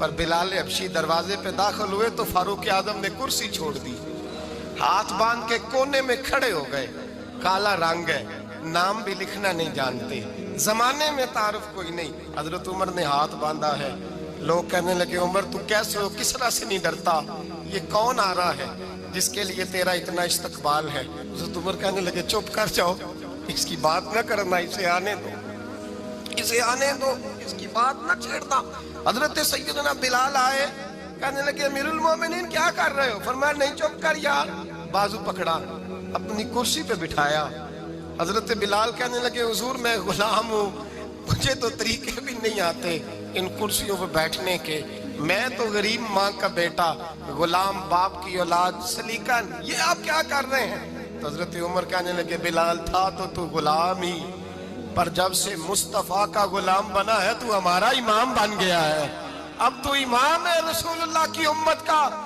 پر بلال حبشی دروازے پہ داخل ہوئے تو فاروق اعظم نے کرسی چھوڑ دی، ہاتھ باندھ کے کونے میں کھڑے ہو گئے۔ کالا رنگ ہے، نام بھی لکھنا نہیں جانتے، زمانے میں تعارف کوئی نہیں۔ حضرت عمر نے ہاتھ باندھا ہے، لوگ کہنے لگے عمر تو کیسے ہو، کس طرح سے نہیں ڈرتا، یہ کون آ رہا ہے جس کے لیے تیرا اتنا استقبال ہے؟ حضرت عمر کہنے لگے چپ کر جاؤ، اس کی بات نہ کرنا، اسے آنے دو، اسے آنے دو، اس کی بات نہ چھیڑنا۔ حضرت سیدنا بلال آئے، کہنے لگے امیر المومنین کیا کر رہے ہو؟ فرمایا نہیں چپ کر یار، بازو پکڑا، اپنی کرسی پہ بٹھایا۔ حضرت بلال کہنے لگے حضور میں غلام ہوں، مجھے تو طریقے بھی نہیں آتے ان کرسیوں پہ بیٹھنے کے، میں تو غریب ماں کا بیٹا، غلام باپ کی اولاد، سلیقہ، یہ آپ کیا کر رہے ہیں؟ تو حضرت عمر کہنے لگے بلال تھا تو غلام ہی، پر جب سے مصطفیٰ کا غلام بنا ہے تو ہمارا امام بن گیا ہے، اب تو امام ہے رسول اللہ کی امت کا۔